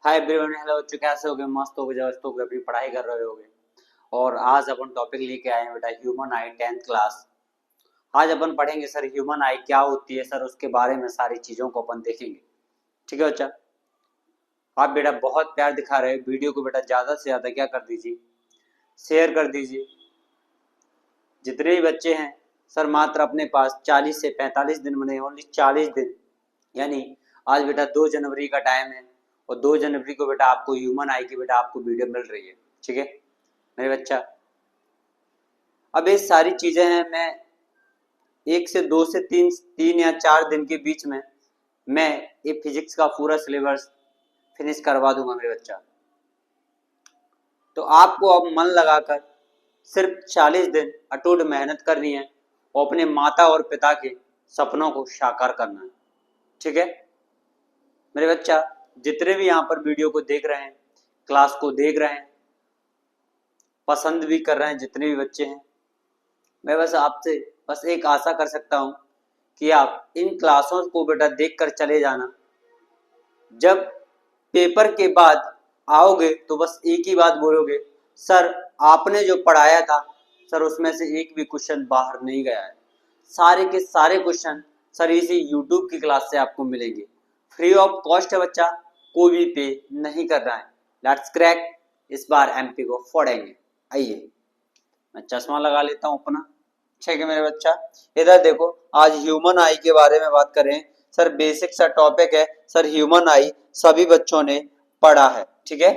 Hi everyone, hello बच्चों, कैसे होगे? मस्त होगे, जबरदस्त होगे, अपनी पढ़ाई कर रहे होगे। और आज अपन टॉपिक लेके आए हैं बेटा, ह्यूमन आई 10th क्लास। आज अपन पढ़ेंगे सर ह्यूमन आई क्या होती है सर, उसके बारे में सारी चीजों को अपन देखेंगे। ठीक है बच्चा, आप बेटा बहुत प्यार दिखा रहे हो, वीडियो को बेटा ज्यादा से ज्यादा क्या कर दीजिए, शेयर कर दीजिए। जितने भी बच्चे हैं सर, मात्र अपने पास 40 से 45 दिन बने, ओनली 40 दिन। यानी आज बेटा 2 जनवरी का टाइम है और 2 जनवरी को बेटा आपको ह्यूमन आई की बेटा आपको वीडियो मिल रही है। ठीक है मेरे बच्चा, अब ये सारी चीजें हैं, मैं 1 से 2 से 3 या 4 दिन के बीच में मैं ये फिजिक्स का पूरा सिलेबस फिनिश करवा दूंगा मेरे बच्चा। तो आपको अब मन लगाकर सिर्फ 40 दिन अटूट मेहनत करनी है और अपने माता और पिता के सपनों को साकार करना है। ठीक है मेरे बच्चा, जितने भी यहाँ पर वीडियो को देख रहे हैं, क्लास को देख रहे हैं, पसंद भी कर रहे हैं, जितने भी बच्चे हैं, मैं बस आपसे बस एक आशा कर सकता हूँ कि आप इन क्लासों को बेटा देखकर चले जाना। जब पेपर के बाद आओगे तो बस एक ही बात बोलोगे, सर आपने जो पढ़ाया था सर उसमें से एक भी क्वेश्चन बाहर नहीं गया है। सारे के सारे क्वेश्चन सर इसी यूट्यूब की क्लास से आपको मिलेंगे, फ्री ऑफ कॉस्ट है बच्चा, कोई भी पे नहीं कर रहा है। लेट्स क्रैक, इस बार एमपी को फोड़ेंगे। आइए मैं चश्मा लगा लेता हूँ अपना। ठीक है मेरे बच्चा, इधर देखो, आज ह्यूमन आई के बारे में बात करें सर, बेसिक सा टॉपिक है सर, ह्यूमन आई सभी बच्चों ने पढ़ा है। ठीक है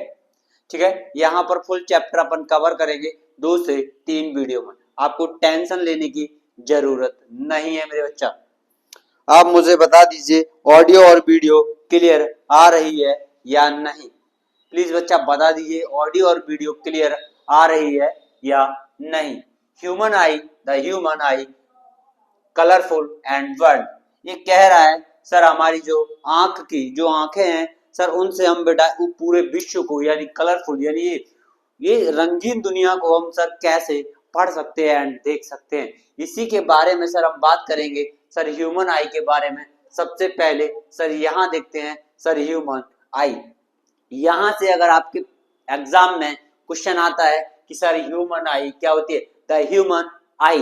ठीक है, यहाँ पर फुल चैप्टर अपन कवर करेंगे 2 से 3 वीडियो में, आपको टेंशन लेने की जरूरत नहीं है मेरे बच्चा। आप मुझे बता दीजिए ऑडियो और वीडियो क्लियर आ रही है या नहीं। प्लीज बच्चा बता दीजिए ऑडियो और वीडियो क्लियर आ रही है या नहीं। Human I, the human I colourful and world, ये कह रहा है सर हमारी जो आंख की जो आंखें हैं सर, उनसे हम बेटा पूरे विश्व को यानी कलरफुल यानी ये रंगीन दुनिया को हम सर कैसे पढ़ सकते हैं एंड देख सकते हैं। इसी के बारे में सर हम बात करेंगे सर, ह्यूमन आई के बारे में। सबसे पहले सर यहाँ देखते हैं सर ह्यूमन आई। यहाँ से अगर आपके एग्जाम में क्वेश्चन आता है कि सर ह्यूमन आई क्या होती है, द ह्यूमन आई,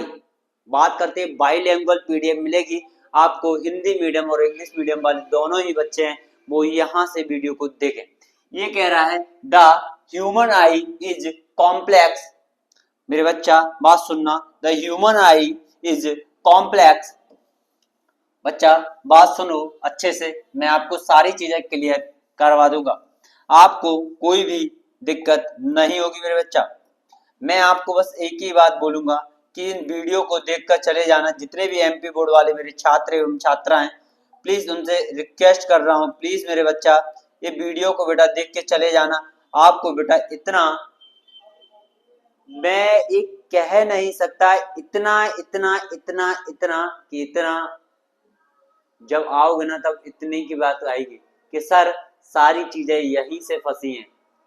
बात करते हैं बाईलैंग्वेज पीडीएफ मिलेगी आपको, हिंदी मीडियम और इंग्लिश मीडियम वाले दोनों ही बच्चे हैं वो यहाँ से वीडियो को देखें। ये कह रहा है the human eye is complex. मेरे बच्चा बात सुनना, the human eye is complex. बच्चा बात सुनो अच्छे से, मैं आपको सारी चीजें क्लियर करवा दूंगा, आपको कोई भी दिक्कत नहीं होगी मेरे बच्चा। मैं आपको बस एक ही बात बोलूंगा कि इन वीडियो को देखकर चले जाना। जितने भी एमपी बोर्ड वाले मेरे छात्र एवं छात्रा हैं, प्लीज उनसे रिक्वेस्ट कर रहा हूँ, प्लीज मेरे बच्चा ये वीडियो को बेटा देख के चले जाना। आपको बेटा इतना मैं एक कह नहीं सकता, इतना इतना इतना इतना कि इतना जब आओगे ना तब इतनी की बात आएगी कि सर सारी चीजें यहीं से फंसी हैं।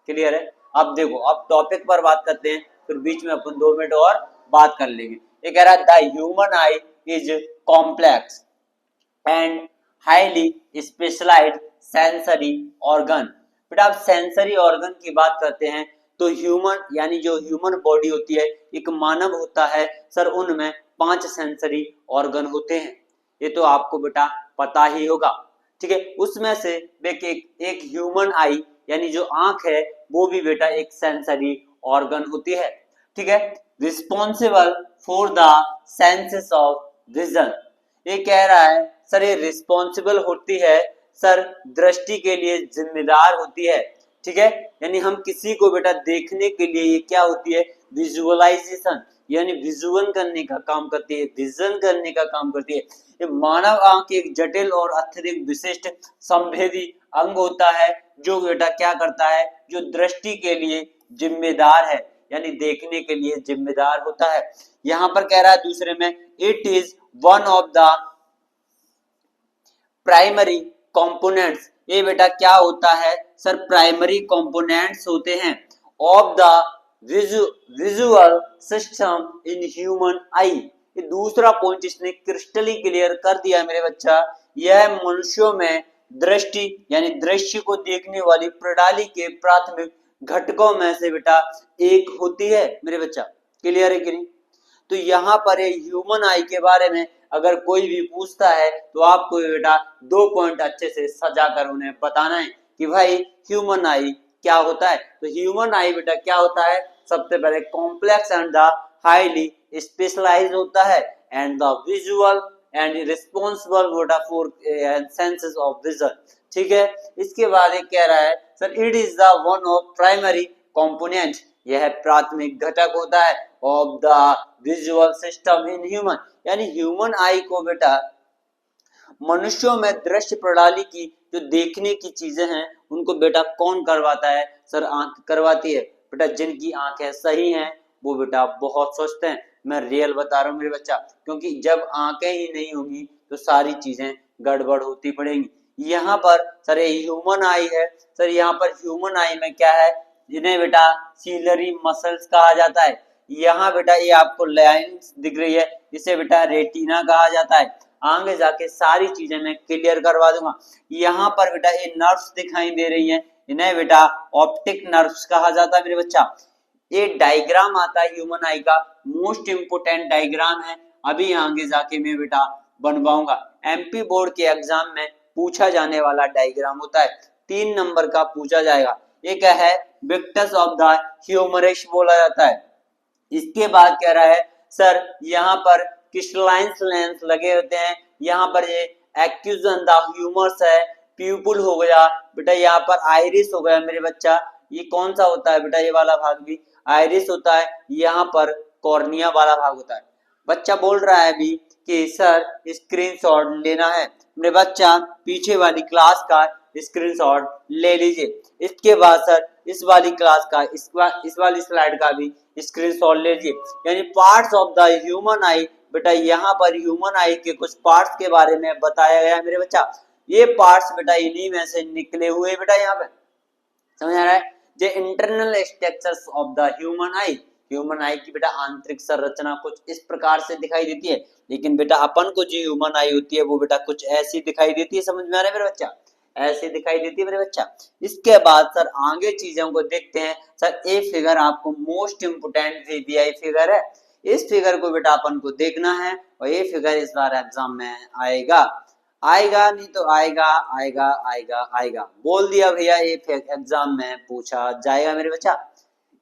क्लियर है? अब देखो, अब टॉपिक पर बात करते हैं, फिर बीच में अपन 2 मिनट और बात कर लेंगे। ये कह रहा है the human eye is complex and highly specialized sensory organ. बेटा आप सेंसरी ऑर्गन की बात करते हैं तो ह्यूमन यानी जो ह्यूमन बॉडी होती है, एक मानव होता है सर, उनमें 5 सेंसरी ऑर्गन होते हैं, ये तो आपको बेटा पता ही होगा। ठीक है, उसमें से एक ह्यूमन आई यानी जो आंख है वो भी बेटा एक सेंसरी ऑर्गन होती है। ठीक है, responsible for the senses of vision. ये कह रहा है सर ये रिस्पॉन्सिबल होती है सर, दृष्टि के लिए जिम्मेदार होती है। ठीक है, यानी हम किसी को बेटा देखने के लिए ये क्या होती है, विजुअलाइजेशन यानी विजुअल करने का काम करती है, विजन करने का काम करती है। ये मानव आंख एक जटिल और अत्यधिक विशिष्ट संवेदी अंग होता है जो बेटा क्या करता है, जो दृष्टि के लिए जिम्मेदार है यानी देखने के लिए जिम्मेदार होता है। यहां पर कह रहा है दूसरे में, it is one of the primary components. ये बेटा क्या होता है सर, प्राइमरी कंपोनेंट्स होते हैं of the visual system in human आई। ये दूसरा पॉइंट इसने क्रिस्टली क्लियर कर दिया मेरे बच्चा, यह मनुष्यों में दृष्टि यानी दृश्य को देखने वाली प्रणाली के प्राथमिक घटकों में से बेटा एक होती है मेरे बच्चा। क्लियर है कि नहीं? तो यहाँ पर ह्यूमन आई के बारे में अगर कोई भी पूछता है तो आपको बेटा 2 पॉइंट अच्छे से सजा कर उन्हें बताना है कि भाई ह्यूमन आई क्या होता है। तो ह्यूमन आई बेटा क्या होता है, सबसे पहले complex and the highly specialize होता है and the visual and responsible बेटा फॉर सेंसेस ऑफ विजन। ठीक है, इसके बाद एक कह रहा है sir it is the one of primary component, यह प्राथमिक घटक होता है of the visual system in human, यानी ह्यूमन आई को बेटा मनुष्यों में दृश्य प्रणाली की जो देखने की चीजें हैं उनको बेटा कौन करवाता है, सर आंख करवाती है। बेटा जिनकी आंखें सही हैं वो बेटा बहुत स्वस्थ हैं, मैं रियल बता रहा हूँ मेरे बच्चा, क्योंकि जब आंखें ही नहीं होंगी तो सारी चीजें गड़बड़ होती पड़ेंगी। यहाँ पर सर ये ह्यूमन आई है, सर यहाँ पर ह्यूमन आई में क्या है, जिन्हें बेटा सीलरी मसल्स कहा जाता है। यहाँ बेटा ये आपको लाइंस दिख रही है, इसे बेटा रेटिना कहा जाता है। आगे जाके सारी चीजें मैं क्लियर करवा दूंगा। यहाँ पर बेटा ये नर्व्स दिखाई दे रही हैं, इन्हें बेटा ऑप्टिक नर्व्स कहा जाता है मेरे बच्चा। ये डायग्राम आता है ह्यूमन आई का, मोस्ट इंपोर्टेंट डायग्राम है, अभी आगे जाके मैं बेटा बनवाऊंगा। एमपी बोर्ड के एग्जाम में पूछा जाने वाला डायग्राम होता है, 3 नंबर का पूछा जाएगा। ये क्या है, विक्टस ऑफ द ह्यूमरस बोला जाता है। इसके बाद कह रहा है सर यहाँ पर क्रिस्टलाइन लेंस लगे होते हैं, यहाँ पर ये एक्यूजन द ह्यूमरस है, प्यूपुल हो गया बेटा, यहाँ पर आइरिस हो गया मेरे बच्चा। ये कौन सा होता है बेटा, ये वाला भाग भी आइरिस होता है, यहाँ पर कॉर्निया वाला भाग होता है। बच्चा बोल रहा है अभी कि सर स्क्रीनशॉट लेना है, मेरे बच्चा पीछे वाली क्लास का स्क्रीनशॉट ले लीजिए। इसके बाद सर इस वाली क्लास का इस वाली स्लाइड का भी स्क्रीनशॉट ले लीजिए। यानी पार्ट्स ऑफ द ह्यूमन आई, बेटा यहाँ पर ह्यूमन आई के कुछ पार्ट्स के बारे में बताया गया है मेरे बच्चा। ये पार्ट्स बेटा इन्हीं में से निकले हुए बेटा, यहाँ पे समझ आ रहा है। जो internal structures of the human I, human आई की बेटा आंतरिक संरचना कुछ इस प्रकार से दिखाई देती है, लेकिन बेटा अपन को जो ह्यूमन आई होती है वो बेटा कुछ ऐसी दिखाई देती है, समझ में आ रहा है मेरे बच्चा, ऐसी दिखाई देती है मेरे बच्चा। इसके बाद सर आगे चीजों को देखते हैं। सर ये फिगर आपको मोस्ट इंपोर्टेंट वीवीआई फिगर है, इस फिगर को बेटा अपन को देखना है और ये फिगर इस बार एग्जाम में आएगा, आएगा नहीं तो आएगा आएगा आएगा आएगा, बोल दिया भैया, ये एग्जाम में पूछा जाएगा मेरे बच्चा।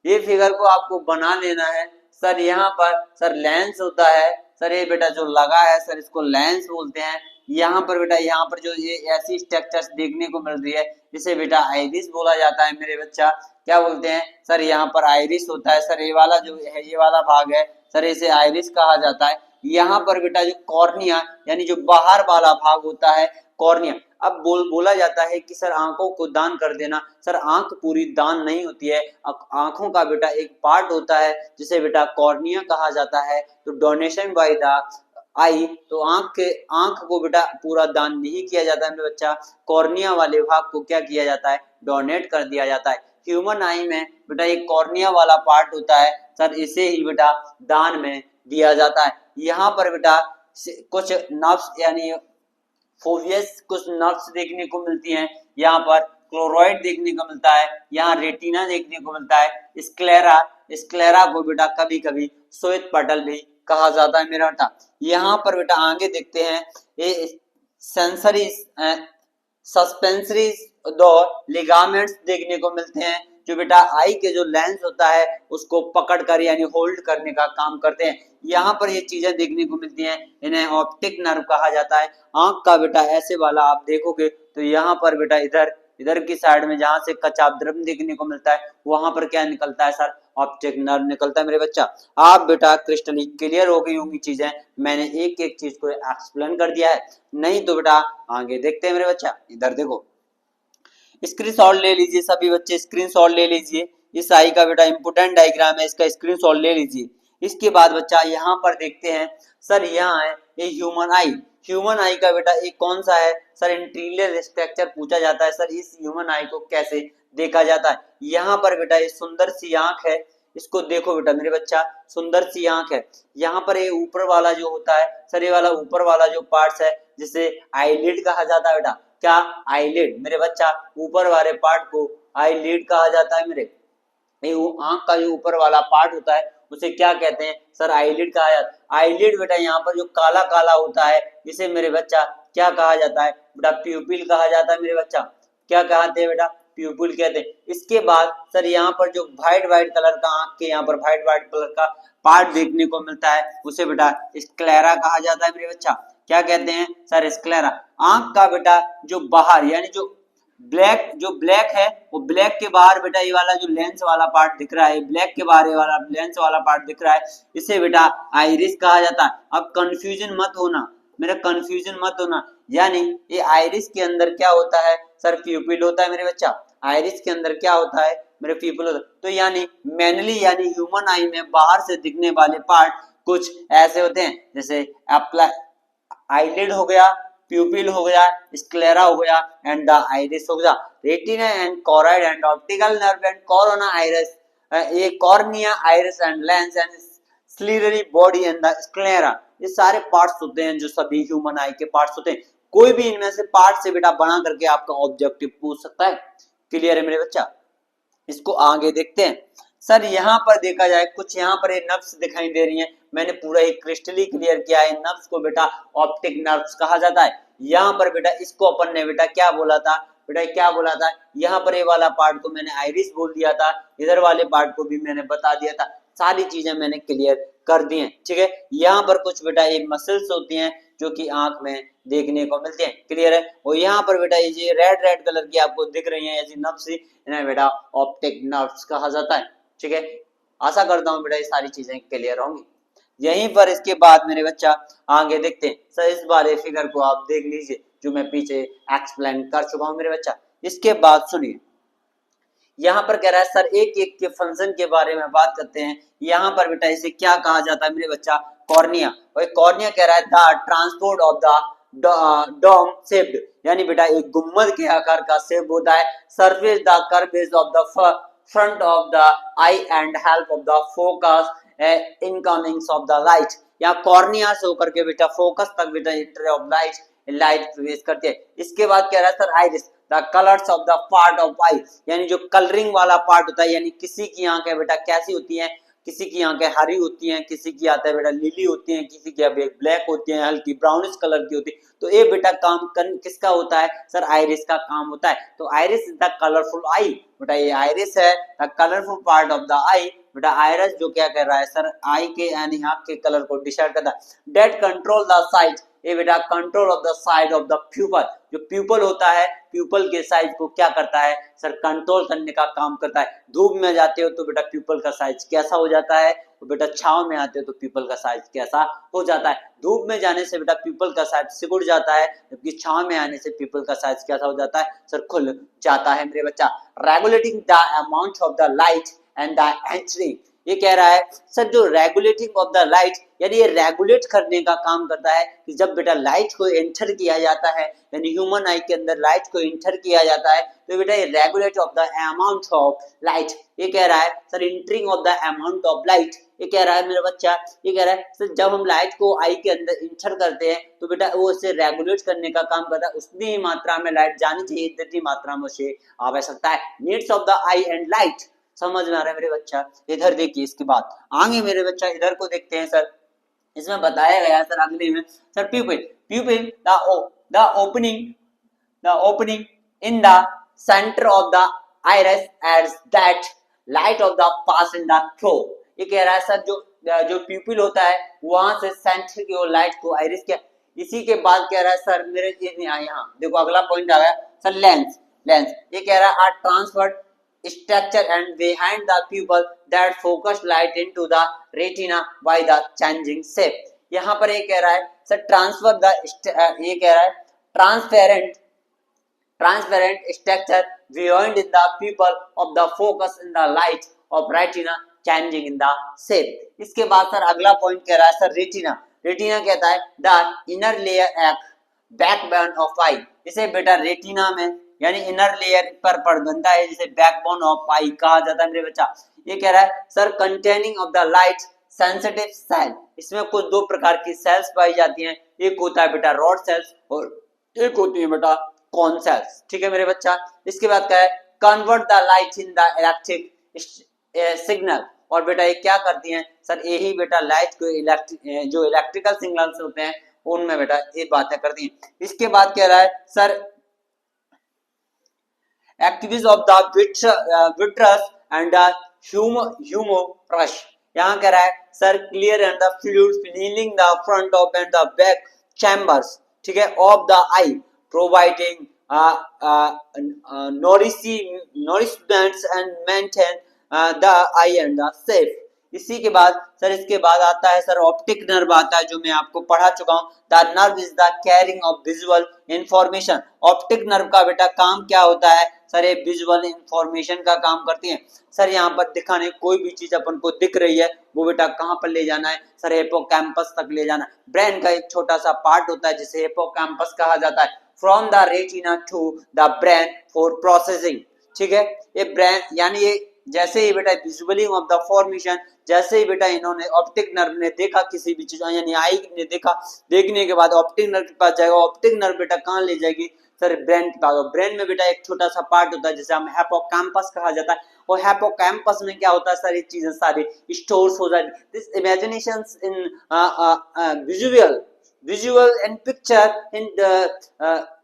ये फिगर को आपको बना लेना है। सर यहाँ पर सर लेंस होता है, सर ये बेटा जो लगा है सर इसको लेंस बोलते हैं। यहाँ पर बेटा यहाँ पर जो ये ऐसी स्ट्रक्चर्स देखने को मिल रही है इसे बेटा आइरिस बोला जाता है मेरे बच्चा। क्या बोलते हैं सर, यहाँ पर आइरिस होता है, सर ये वाला जो है ये वाला भाग है सर इसे आइरिस कहा जाता है। यहाँ पर बेटा जो कॉर्निया यानी जो बाहर वाला भाग होता है कॉर्निया। अब बोला जाता है कि सर आंखों को दान कर देना, सर आंख पूरी दान नहीं होती है, आंखों का बेटा एक पार्ट होता है जिसे बेटा कॉर्निया कहा जाता है। तो डोनेशन बाय द आई, तो आंख को बेटा पूरा दान नहीं किया जाता है बच्चा, कॉर्निया वाले भाग को क्या किया जाता है, डोनेट कर दिया जाता है। ह्यूमन आई में बेटा एक कॉर्निया वाला पार्ट होता है सर, इसे ही बेटा दान में दिया जाता है। यहाँ पर बेटा कुछ नर्व्स यानी फोवियस कुछ नर्व्स देखने को मिलती हैं, यहाँ पर क्लोराइड देखने को मिलता है, यहाँ रेटिना देखने को मिलता है, स्क्लेरा को बेटा कभी कभी श्वेत पटल भी कहा जाता है मेरा बेटा। यहाँ पर बेटा आगे देखते हैं ये सेंसरी सस्पेंसरी दो लिगामेंट्स देखने को मिलते हैं जो बेटा आई के जो लेंस होता है उसको पकड़ कर यानी होल्ड करने का काम करते हैं। यहाँ पर ये चीजें देखने को मिलती हैं, इन्हें ऑप्टिक नर्व कहा जाता है। आंख का बेटा ऐसे वाला आप देखोगे तो यहाँ पर बेटा इधर की साइड में जहां से कचाप द्रव देखने को मिलता है वहां पर क्या निकलता है सर, ऑप्टिक नर्व निकलता है मेरे बच्चा। आप बेटा क्रिस्टली क्लियर हो गई होंगी चीजें, मैंने एक एक चीज को एक्सप्लेन कर दिया है, नहीं तो बेटा आगे देखते हैं मेरे बच्चा। इधर देखो स्क्रीनशॉट ले लीजिए सभी बच्चे, स्क्रीनशॉट ले लीजिए, इस आई का बेटा इंपोर्टेंट डायग्राम है, इसका स्क्रीनशॉट ले लीजिए। इसके बाद बच्चा यहाँ पर देखते हैं सर, यहाँ है ये ह्यूमन आई। ह्यूमन आई का बेटा एक कौन सा है सर, इंटीरियर स्ट्रक्चर पूछा जाता है। सर इस ह्यूमन आई को कैसे देखा जाता है, यहाँ पर बेटा ये सुंदर सी आंख है, इसको देखो बेटा मेरे बच्चा, सुंदर सी आंख है। यहाँ पर ये ऊपर वाला जो होता है सर, ये वाला ऊपर वाला जो पार्ट्स है जिसे आईलिड कहा जाता है बेटा, क्या, आईलिड। मेरे बच्चा ऊपर वाले पार्ट को आईलिड कहा जाता है। मेरे वो आंख का जो ऊपर वाला पार्ट होता है उसे क्या कहते हैं सर, आईलिड कहा जाता है। आईलिड बेटा यहाँ पर जो काला काला होता है इसे मेरे बच्चा क्या कहा जाता है बेटा, प्यूपिल कहा जाता है। मेरे बच्चा क्या कहते हैं बेटा, प्यूपिल कहते हैं। इसके बाद सर यहाँ पर जो व्हाइट व्हाइट कलर का आंख के यहाँ पर व्हाइट व्हाइट कलर का पार्ट देखने को मिलता है उसे बेटा स्क्लेरा कहा जाता है। मेरे बच्चा क्या कहते हैं सर, स्क्लेरा। आंख का बेटा जो बाहर यानी जो ब्लैक है वो ब्लैक के बाहर बेटा ये वाला जो लेंस वाला पार्ट दिख रहा है, ब्लैक के बाहर ये वाला लेंस वाला पार्ट दिख रहा है, इसे बेटा आइरिस कहा जाता है। अब कंफ्यूजन मत होना मेरा, कंफ्यूजन मत होना। यानी ये आइरिस के अंदर क्या होता है सर, प्यूपिल होता है। मेरे बच्चा आइरिस के अंदर क्या होता है मेरे, प्यूपिल होता है। तो यानी मैनली यानी ह्यूमन आई में बाहर से दिखने वाले पार्ट कुछ ऐसे होते हैं, जैसे आईलिड हो गया, प्यूपिल हो गया, स्क्लेरा हो गया एंड द आइरिस हो गया। Retina and choroid and optical nerve and cornea iris, ये cornea, iris and lens and ciliary body and the sclera, ये सारे पार्ट्स होते हैं जो सभी ह्यूमन आई के पार्ट्स होते हैं। कोई भी इनमें से पार्ट से बेटा बना करके आपका ऑब्जेक्टिव पूछ सकता है। क्लियर है मेरे बच्चा? इसको आगे देखते हैं। सर यहाँ पर देखा जाए कुछ यहाँ पर ये नर्व्स दिखाई दे रही हैं, मैंने पूरा ही क्रिस्टली क्लियर किया है। नर्व्स को बेटा ऑप्टिक नर्व्स कहा जाता है। यहाँ पर बेटा इसको अपन ने बेटा क्या बोला था बेटा, क्या बोला था, यहाँ पर ये वाला पार्ट को मैंने आइरिस बोल दिया था, इधर वाले पार्ट को भी मैंने बता दिया था। सारी चीजें मैंने क्लियर कर दी हैं, ठीक है। यहाँ पर कुछ बेटा ये मसल्स होती हैं जो कि आंख में देखने को मिलते हैं। क्लियर है? और यहाँ पर बेटा ये रेड रेड कलर की आपको दिख रही है ऐसी नर्व्स, इन्हें बेटा ऑप्टिक नर्व्स कहा जाता है। ठीक है, आशा करता हूँ बेटा ये सारी चीजें क्लियर होंगी। यहीं पर इसके बाद मेरे बच्चा आगे देखते हैं। सर इस बार फिगर को आप देख लीजिए जो मैं पीछे एक्सप्लेन कर चुका हूँ मेरे बच्चा। इसके बाद सुनिए, यहाँ पर कह रहा है सर एक एक के फंक्शन के बारे में बात करते हैं। यहाँ पर बेटा इसे क्या कहा जाता है मेरे बच्चा, कॉर्निया। और कॉर्निया कह रहा है the transport of the dome shaped, यानी बेटा एक गुम्बद के आकार का शेप होता है। Surface the curvature of the front of the eye and help of the focus incomings of the light. यहाँ कॉर्निया से होकर के बेटा फोकस तक बेटा एंट्री ऑफ लाइट प्रवेश करती है। इसके बाद कह रहा है sir iris the colours of the part of eye, यानी जो कलरिंग वाला पार्ट होता है, यानी किसी की आंखें बेटा कैसी होती हैं, किसी की आंखें हरी होती हैं, किसी की आता है बेटा लीली होती हैं, किसी की ब्लैक होती हैं, हल्की ब्राउनिश कलर की होती है। तो ये बेटा काम किसका होता है सर, आइरिस का काम होता है। तो iris is the colourful eye, बेटा ये आइरिस है the colourful part of the eye. बेटा आइरिस जो क्या कर रहा है सर, आई के यानी आंख के कलर को डिसाइड करता है। डेट कंट्रोल द साइज, ये बेटा control of the size of the pupal, जो प्यूपल होता है प्यूपल के साइज को क्या करता है सर, कंट्रोल करने का काम करता है। धूप में जाते हो तो बेटा प्यूपल का साइज कैसा हो जाता है, तो बेटा छांव में आते हो तो प्यूपल का साइज कैसा हो जाता है। धूप में जाने से बेटा प्यूपल का साइज सिकुड़ जाता है, जबकि छांव में आने से प्यूपल का साइज कैसा हो जाता है सर, खुल जाता है मेरे बच्चा। Regulating the amount of the light and the entry, ये कह रहा है सर जो रेगुलेटिंग ऑफ द लाइट, यानी ये रेगुलेट करने का काम करता है कि जब बेटा लाइट को एंटर किया जाता है, यानी ह्यूमन आई के अंदर लाइट को एंटर किया जाता है, तो बेटा ये regulate of the amount of light. ये कह रहा है sir entering of the amount of light, ये कह रहा है मेरा बच्चा, ये कह रहा है सर जब हम लाइट को आई के अंदर इंटर करते हैं तो बेटा वो इसे रेगुलेट करने का काम करता है। उतनी ही मात्रा में लाइट जानी चाहिए, इतनी मात्रा में उसे आवश्यकता है। Needs of the eye and light, समझ में आ रहा है मेरे बच्चा? इधर देखिए, इसके बाद आगे मेरे बच्चा इधर को देखते हैं। सर इसमें बताया गया सर अगले में sir pupil the opening in the centre of the iris as that light of the pass in the through. ये कह रहा है सर जो प्यूपिल होता है वहां से सेंटर की ओर लाइट को आइरिस के, इसी के बाद कह रहा है सर मेरे यहाँ देखो अगला पॉइंट आ गया सर लेंस। ये कह रहा है are transferred structure and behind the pupil that focus light into the retina by the changing shape। यहाँ पर ये कह रहा है सर ट्रांसफर द, ये कह रहा है transparent structure behind in the pupil of the focus in the light of retina changing in the shape। इसके बाद सर अगला पॉइंट कह रहा है सर रेटिना कहता है the inner layer backbone of eye, इसे बेटा रेटिना में यानी इनर लेयर पर बनता है, जिसे बैकबोन ऑफ आई कहा जाता है मेरे बच्चा। ये कह रहा है sir containing of the light sensitive cell, इसमें कुछ दो प्रकार की सेल्स पाई जाती हैं, एक होता है बेटा रॉड सेल्स और एक होती है बेटा कौन सेल्स, ठीक है मेरे बच्चा। इसके बाद क्या है, convert the light in the electric signal, और बेटा ये क्या करती हैं सर, यही बेटा लाइट को जो इलेक्ट्रिकल सिग्नल्स होते हैं उनमें बेटा ये बातें करती हैं। इसके बाद कह रहा है sir activities of the vitreous and the humerus, यहाँ कह रहा है sir clear and the fluid filling the front of and the back chambers, ठीक है, of the eye, providing nourishment and maintain the eye and the shape। इसी के बाद sir इसके बाद आता है सर ऑप्टिक नर्व आता है, जो मैं आपको पढ़ा चुका हूँ। The nerve is the carrying of visual information. Optic nerve का बेटा काम क्या होता है सर, ये विजुअल इंफॉर्मेशन का काम करती है। सर यहाँ पर दिखाने कोई भी चीज अपन को दिख रही है वो बेटा कहाँ पर ले जाना है सर, हिप्पोकैम्पस तक ले जाना है। ब्रेन का एक छोटा सा पार्ट होता है जिसे हिप्पोकैम्पस कहा जाता है। From the retina to the brain for processing, ठीक है। ये ब्रेन यानी ये जैसे ही बेटा विजुअलिंग ऑफ द फॉर्मेशन, जैसे ही बेटा इन्होंने ऑप्टिक नर्व ने देखा किसी भी चीज, यानी आई ने देखा, देखने के बाद ऑप्टिक नर्व के पास जाएगा। ऑप्टिक नर्व बेटा कहाँ ले जाएगी सर, ब्रेन के पास। ब्रेन में बेटा एक छोटा सा पार्ट होता है जिसे हम हिप्पोकैम्पस कहा जाता है, और हिप्पोकैम्पस में क्या होता है सर, ये चीजें सारी स्टोर्स हो जाती है। This imaginations in visual and picture in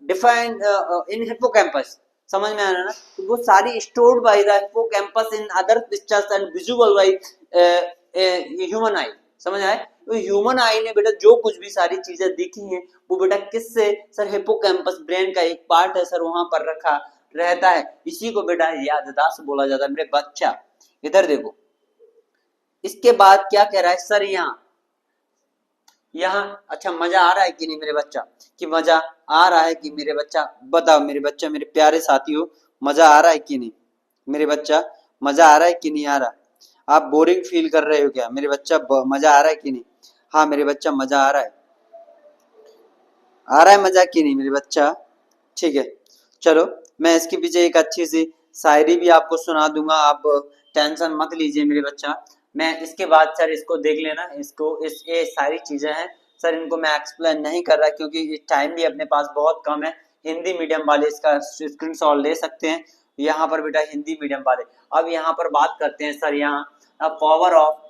defined in hippocampus, समझ में आ रहा है ना। तो वो सारी stored by the hippocampus in other pictures and visual by human आई, समझ आए। तो ह्यूमन आई ने बेटा जो कुछ भी सारी चीजें देखी हैं वो बेटा किससे सर, हिप्पोकैम्पस ब्रेन का एक पार्ट है सर, वहां पर रखा रहता है। इसी को बेटा याददाश्त बोला जाता है मेरे बच्चा। इधर देखो, इसके बाद क्या कह रहा है सर, यहाँ अच्छा मजा आ रहा है कि नहीं मेरे बच्चा, कि मजा आ रहा है कि मेरे बच्चा, बताओ मेरे बच्चा, मेरे प्यारे साथियों, मजा आ रहा है कि नहीं मेरे बच्चा, मजा आ रहा है कि नहीं आ रहा, आप बोरिंग फील कर रहे हो क्या मेरे बच्चा, मजा आ रहा है कि नहीं। हाँ मेरे बच्चा मजा आ रहा है, आ रहा है मजा कि नहीं मेरे बच्चा, ठीक है। चलो मैं इसके पीछे एक अच्छी सी शायरी भी आपको सुना दूंगा, आप टेंशन मत लीजिए मेरे बच्चा। मैं इसके बाद सर इसको देख लेना, इसको ये सारी चीजें हैं सर, इनको मैं एक्सप्लेन नहीं कर रहा क्योंकि टाइम भी अपने पास बहुत कम है। हिंदी मीडियम वाले इसका स्क्रीनशॉट ले सकते हैं, यहाँ पर बेटा हिंदी मीडियम वाले। अब यहाँ पर बात करते हैं सर, यहाँ पावर ऑफ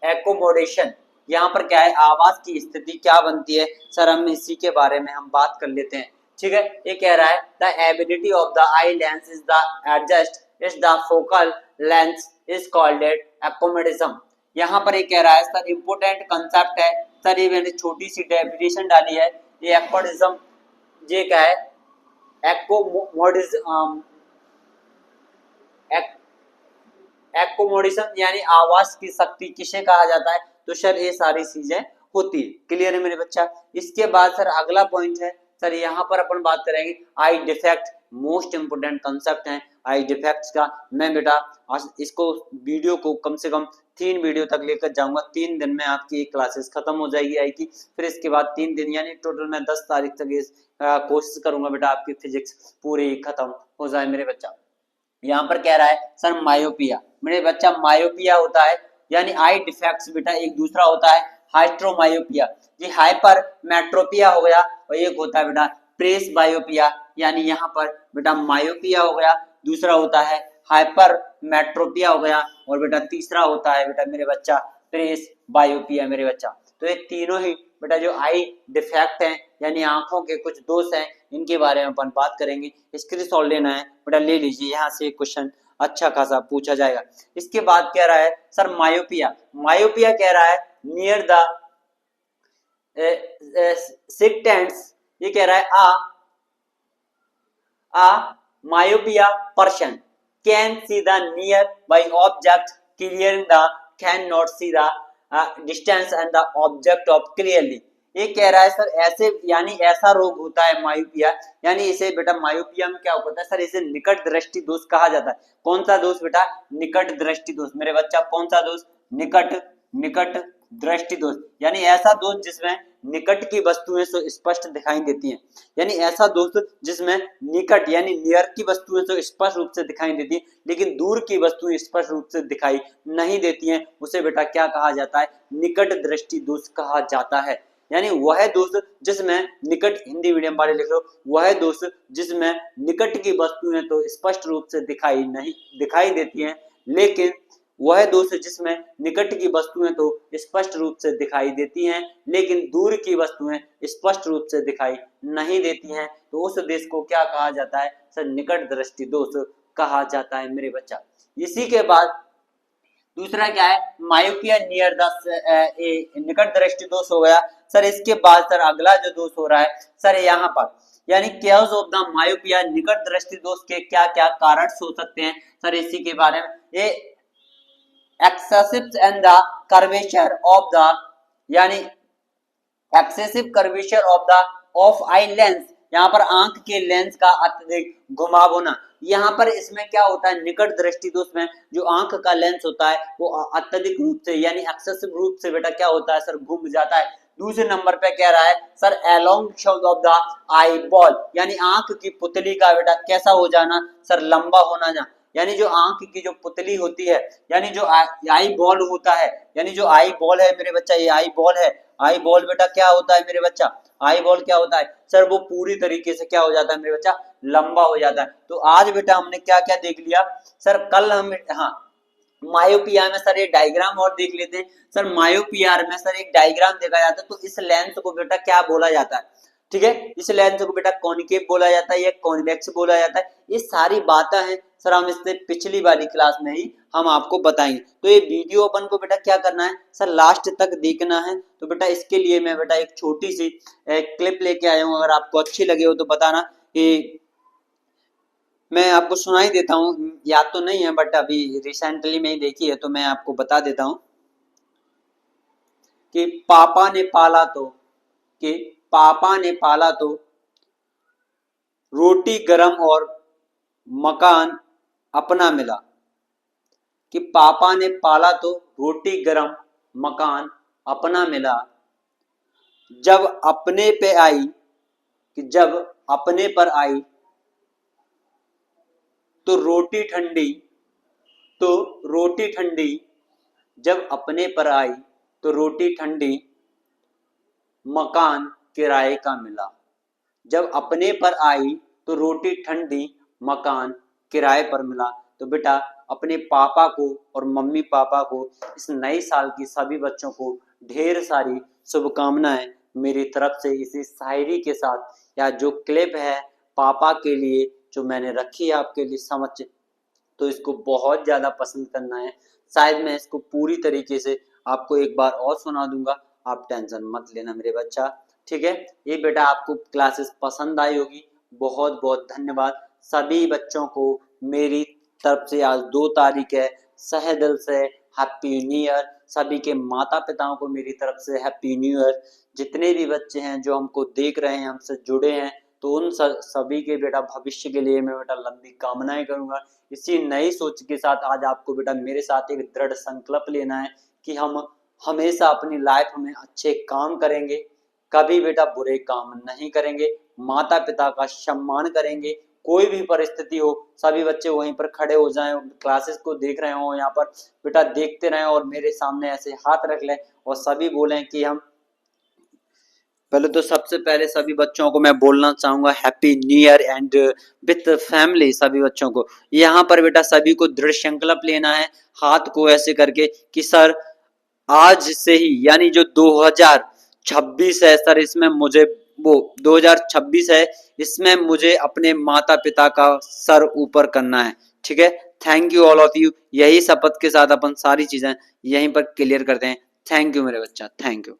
एकोमोडेशन, यहाँ पर क्या है, आवाज की स्थिति क्या बनती है सर, हम इसी के बारे में हम बात कर लेते हैं, ठीक है। ये कह रहा है the ability of the eye lens is the adjust is the focal length is called accommodation. यहाँ पर ये कह रहा है सर इंपोर्टेंट कंसेप्ट है सर, ये मैंने छोटी सी डेफिनेशन डाली है। ये एकोमोडेशन, ये क्या है, एकोमोडेशन यानी आवाज की शक्ति किसे कहा जाता है, तो सर ये सारी चीजें होती है। क्लियर है मेरे बच्चा। इसके बाद सर अगला पॉइंट है सर, यहाँ पर अपन बात करेंगे आई डिफेक्ट, मोस्ट इंपोर्टेंट कंसेप्ट है आई डिफेक्ट्स का। मैं बेटा आज इसको वीडियो को कम से कम 3 वीडियो तक लेकर जाऊंगा। 3 दिन में आपकी क्लासेस खत्म हो जाएगी आई की, फिर इसके बाद 3 दिन यानी टोटल मैं 10 तारीख तक कोशिश करूंगा बेटा आपकी फिजिक्स पूरी खत्म हो जाए मेरे बच्चा। यहाँ पर कह रहा है सर मायोपिया, मेरे बच्चा मायोपिया होता है यानी आई डिफेक्ट्स बेटा, एक दूसरा होता है हाइड्रोमायोपिया, ये हाइपर मेट्रोपिया हो गया, और एक होता है बेटा प्रेस बायोपिया, यानी यहाँ पर बेटा मायोपिया हो गया, दूसरा होता है हाइपर मेट्रोपिया हो गया, और बेटा तीसरा होता है बेटा मेरे बच्चा प्रेस बायोपिया मेरे बच्चा। तो ये तीनों ही बेटा जो आई डिफेक्ट हैं यानी आंखों के कुछ दोष हैं, इनके बारे में अपन बात करेंगे। स्क्रीनशॉट लेना है बेटा, ले लीजिए, यहाँ से क्वेश्चन अच्छा खासा पूछा जाएगा। इसके बाद कह रहा है सर मायोपिया, मायोपिया कह रहा है नियर द सिक्टेंट्स, ये कह रहा है आ myopia person can see the nearby object clearly, the cannot see the distance and the object of clearly। ये कह रहा है सर ऐसे यानी ऐसा रोग होता है मायोपिया, यानी इसे बेटा मायोपिया में क्या होता है सर, इसे निकट दृष्टि दोष कहा जाता है। कौन सा दोष बेटा, निकट दृष्टि दोष मेरे बच्चा, कौन सा दोष, निकट दृष्टि दोष, यानी ऐसा दोष जिसमें निकट की वस्तुएं स्पष्ट दिखाई देती हैं, यानी ऐसा दोष जिसमें निकट यानी नियर की वस्तुएं तो स्पष्ट रूप से दिखाई देती है लेकिन दूर की वस्तुएं स्पष्ट रूप से दिखाई नहीं देती हैं, उसे बेटा क्या कहा जाता है, निकट दृष्टि दोष कहा जाता है। यानी वह दोस्त जिसमें निकट, हिंदी मीडियम वाले लिख लो, वह दोस्त जिसमें निकट की वस्तुएं तो स्पष्ट रूप से दिखाई देती हैं, लेकिन वह दोस्त जिसमें निकट की वस्तुएं तो स्पष्ट रूप से दिखाई देती हैं लेकिन दूर की वस्तुएं स्पष्ट रूप से दिखाई नहीं देती हैं, तो उस देश को क्या कहा जाता है सर? निकट दृष्टि दोष कहा जाता है मेरे बच्चा। इसी के बाद दूसरा क्या है? मायोपिया नियर द, निकट दृष्टि दोष हो गया सर। इसके बाद सर अगला जो दोष हो रहा है सर यहाँ पर, यानी कॉज ऑफ द मायोपिया, निकट दृष्टि दोष के क्या क्या कारण हो सकते हैं सर? इसी के बारे में, ये excessive and the curvature of the, यानी excessive curvature of the of eye lens, यहाँ पर आंख के लेंस का अत्यधिक घुमाव होना। यहाँ पर इसमें क्या होता है, निकट दृष्टि दोष में जो आंख का लेंस होता है वो अत्यधिक रूप से यानी एक्सेसिव रूप से बेटा क्या होता है सर? घूम जाता है। दूसरे नंबर पे कह रहा है sir along of the eye ball, यानी आंख की पुतली का बेटा कैसा हो जाना सर? लंबा होना जा, यानी जो आंख की जो पुतली होती है, यानी जो आई बॉल होता है, यानी जो आई बॉल है मेरे बच्चा, ये आई बॉल है। आई बॉल बेटा क्या होता है मेरे बच्चा? आई बॉल क्या होता है सर? वो पूरी तरीके से क्या हो जाता है मेरे बच्चा? लंबा हो जाता है। तो आज बेटा हमने क्या क्या देख लिया सर? कल हम, हाँ, मायोपिया में सर ये डायग्राम और देख लेते हैं सर। मायोपिया में सर एक डायग्राम देखा जाता है, तो इस लेंस को बेटा क्या बोला जाता है? ठीक है, इस लेंस को बेटा कॉनकेव बोला जाता है या कॉन्वेक्स बोला जाता है। ये सारी बातें हैं सर, हम इससे पिछली वाली क्लास में ही हम आपको बताएंगे। तो ये वीडियो अपन को बेटा क्या करना है सर? लास्ट तक देखना है। तो बेटा इसके लिए मैं बेटा एक छोटी सी क्लिप लेके आया हूँ, अगर आपको अच्छी लगे हो तो बताना। कि मैं आपको सुनाई देता हूँ, याद तो नहीं है बट अभी रिसेंटली में ही देखी है, तो मैं आपको बता देता हूँ कि पापा ने पाला तो, कि पापा ने पाला तो रोटी गरम और मकान अपना मिला। कि पापा ने पाला तो रोटी गरम मकान अपना मिला। जब अपने पे आई, कि जब अपने पर आई तो रोटी ठंडी, तो रोटी ठंडी। जब अपने पर आई तो रोटी ठंडी मकान किराए का मिला। जब अपने पर आई तो रोटी ठंडी मकान किराए पर मिला। तो बेटा अपने पापा को और मम्मी पापा को इस नए साल की सभी बच्चों को ढेर सारी शुभकामनाएं मेरी तरफ से। इसी शायरी के साथ या जो क्लिप है पापा के लिए जो मैंने रखी है आपके लिए समझ, तो इसको बहुत ज्यादा पसंद करना है। शायद मैं इसको पूरी तरीके से आपको एक बार और सुना दूंगा, आप टेंशन मत लेना मेरे बच्चा। ठीक है, ये बेटा आपको क्लासेस पसंद आई होगी। बहुत बहुत धन्यवाद सभी बच्चों को मेरी तरफ से। आज 2 तारीख है, सहे दिल से हैप्पी न्यू ईयर। सभी के माता पिताओं को मेरी तरफ से हैप्पी न्यू ईयर। जितने भी बच्चे हैं जो हमको देख रहे हैं, हमसे जुड़े हैं, तो उन सभी के बेटा भविष्य के लिए मैं बेटा लंबी कामनाएं करूंगा। इसी नई सोच के साथ आज आपको बेटा मेरे साथ एक दृढ़ संकल्प लेना है कि हम हमेशा अपनी लाइफ में अच्छे काम करेंगे, कभी बेटा बुरे काम नहीं करेंगे, माता पिता का सम्मान करेंगे। कोई भी परिस्थिति हो सभी बच्चे वहीं पर खड़े हो जाएं, क्लासेस को देख रहे हो यहाँ पर बेटा देखते रहें और मेरे सामने ऐसे हाथ रख लें और सभी बोलें कि हम। पहले तो सबसे पहले सभी बच्चों को मैं बोलना चाहूंगा happy new year and with family. सभी बच्चों को यहाँ पर बेटा सभी को दृढ़ संकल्प लेना है, हाथ को ऐसे करके कि सर आज से ही, यानी जो 2026 है सर, इसमें मुझे वो 2026 है, इसमें मुझे अपने माता पिता का सर ऊपर करना है। ठीक है, thank you all of you. यही शपथ के साथ अपन सारी चीजें यहीं पर क्लियर करते हैं। थैंक यू मेरे बच्चा, थैंक यू।